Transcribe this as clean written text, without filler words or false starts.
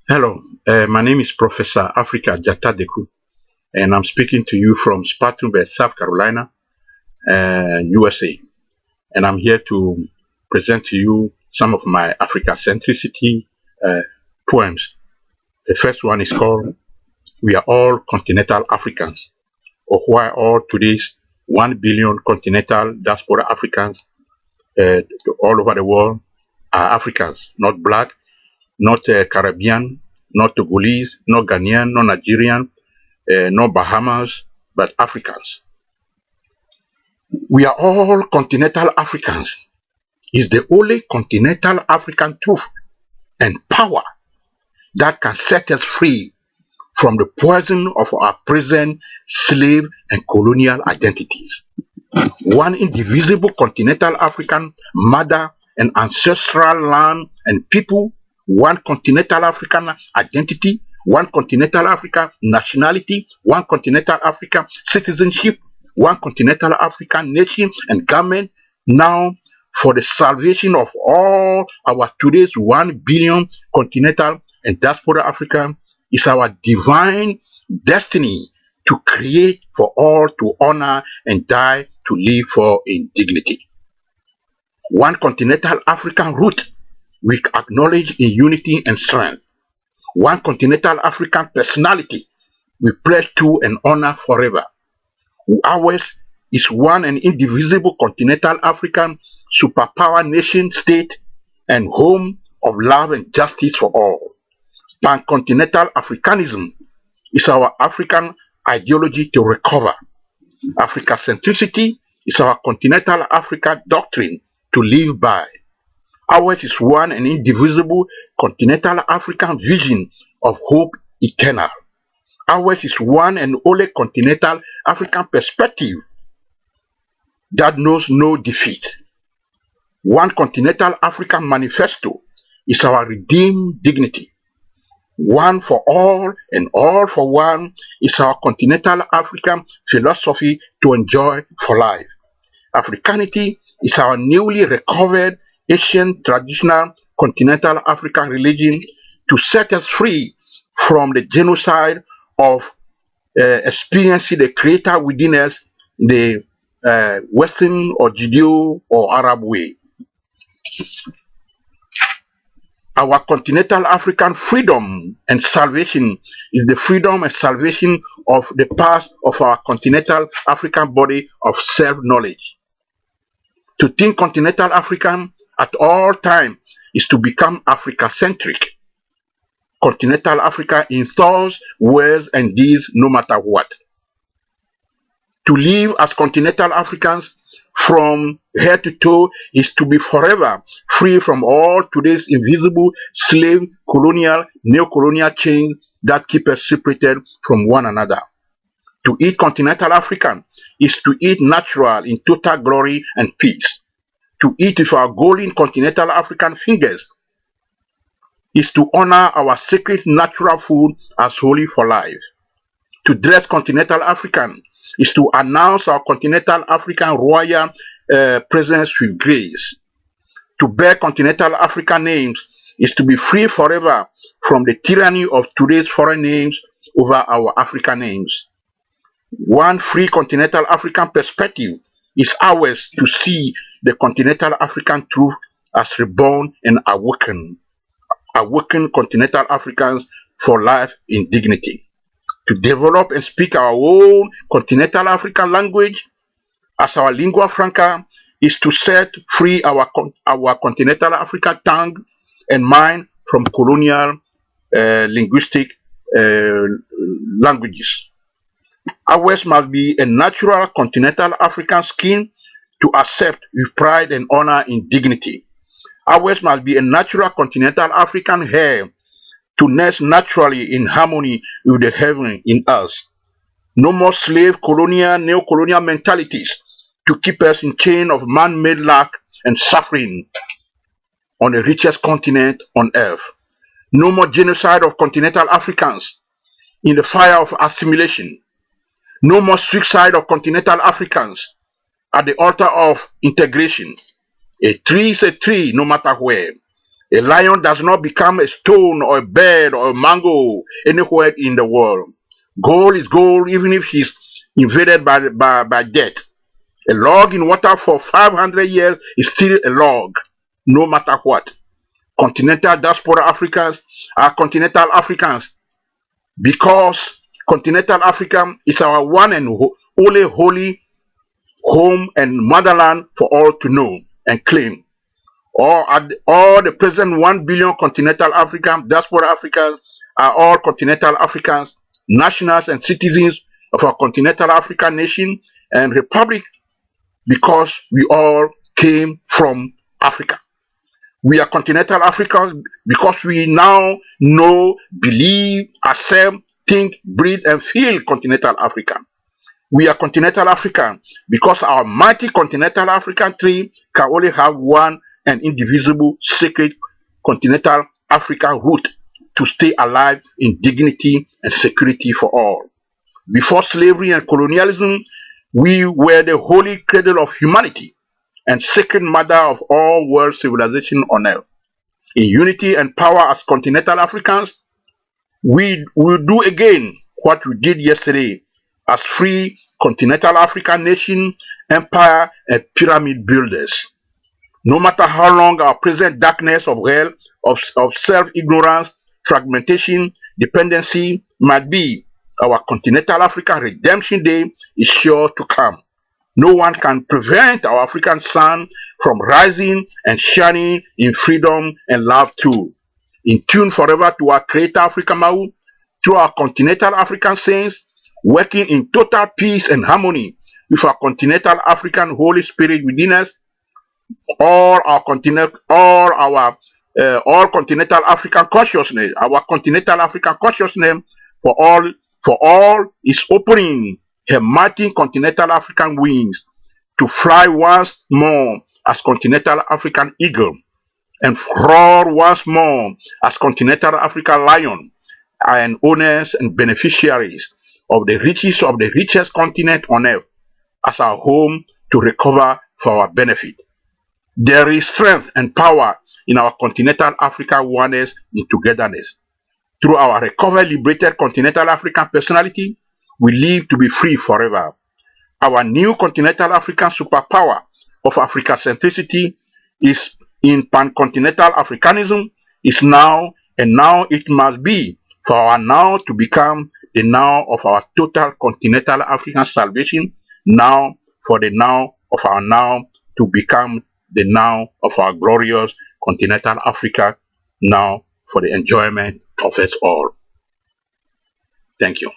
Hello, my name is Professor Afrikadzata Deku, and I'm speaking to you from Spartanburg, South Carolina, USA. And I'm here to present to you some of my Africa-centricity uh, poems. The first one is called We Are All Continental Africans, or Why All Today's 1 billion continental diaspora Africans all over the world are Africans, not black, not Caribbean, not Togolese, not Ghanaian, not Nigerian, not Bahamas, but Africans. We are all continental Africans is the only continental African truth and power that can set us free from the poison of our present slave and colonial identities. One indivisible continental African mother and ancestral land and people, one continental African identity, one continental African nationality, one continental African citizenship, one continental African nation and government, now for the salvation of all our today's 1 billion continental and diaspora African is our divine destiny to create for all to honor and die to live for in dignity. One continental African root we acknowledge in unity and strength. One continental African personality we pledge to and honor forever. Ours is one and indivisible continental African superpower nation state and home of love and justice for all. Pan-continental Africanism is our African ideology to recover. Africa-centricity is our continental Africa doctrine to live by. Ours is one and indivisible continental African vision of hope eternal. Ours is one and only continental African perspective that knows no defeat. One continental African manifesto is our redeemed dignity. One for all and all for one is our continental African philosophy to enjoy for life. Africanity is our newly recovered ancient traditional continental African religion to set us free from the genocide of experiencing the creator within us, the Western or Judeo or Arab way. Our continental African freedom and salvation is the freedom and salvation of the past of our continental African body of self-knowledge. To think continental African at all times is to become Africa-centric. Continental Africa in thoughts, words, and deeds, no matter what. To live as continental Africans from head to toe is to be forever free from all today's invisible slave, colonial, neo-colonial chains that keep us separated from one another. To eat continental African is to eat natural in total glory and peace. To eat with our golden continental African fingers is to honor our sacred natural food as holy for life. To dress continental African is to announce our continental African royal presence with grace. To bear continental African names is to be free forever from the tyranny of today's foreign names over our African names. One free continental African perspective is ours to see the continental African truth as reborn and awakened. Awaken continental Africans for life in dignity. To develop and speak our own continental African language as our lingua franca is to set free our continental African tongue and mind from colonial linguistic languages. Ours must be a natural continental African skin to accept with pride and honor in dignity. Ours must be a natural continental African hair to nest naturally in harmony with the heaven in us. No more slave colonial, neo-colonial mentalities to keep us in chain of man-made lack and suffering on the richest continent on earth. No more genocide of continental Africans in the fire of assimilation. No more suicide of continental Africans at the altar of integration. A tree is a tree no matter where. A lion does not become a stone or a bird or a mango anywhere in the world. Gold is gold even if he's invaded by death. A log in water for 500 years is still a log, no matter what. Continental diaspora Africans are continental Africans because continental Africa is our one and only holy home and motherland for all to know and claim. All the present 1 billion continental African diaspora Africans are all continental Africans, nationals and citizens of our continental African nation and republic because we all came from Africa. We are continental Africans because we now know, believe, accept, think, breathe, and feel continental African. We are continental African because our mighty continental African tree can only have one and indivisible sacred continental African root to stay alive in dignity and security for all. Before slavery and colonialism, we were the holy cradle of humanity and sacred mother of all world civilization on earth. In unity and power as continental Africans, we will do again what we did yesterday as free continental African nation, empire, and pyramid builders. No matter how long our present darkness of hell, of self-ignorance, fragmentation, dependency might be, our continental African redemption day is sure to come. No one can prevent our African sun from rising and shining in freedom and love too. In tune forever to our Creator Africa Mau, through our continental African saints, working in total peace and harmony with our continental African Holy Spirit within us, all continental African consciousness, our continental African consciousness for all is opening her mighty continental African wings to fly once more as continental African eagle and roar once more as continental African lion and owners and beneficiaries of the riches of the richest continent on earth as our home to recover for our benefit. There is strength and power in our continental African oneness and togetherness. Through our recovered, liberated continental African personality, we live to be free forever. Our new continental African superpower of Africacentricity is in pan-continental Africanism is now, and now it must be for our now to become the now of our total continental African salvation, now for the now of our now to become the now of our glorious continental Africa, now for the enjoyment of us all. Thank you.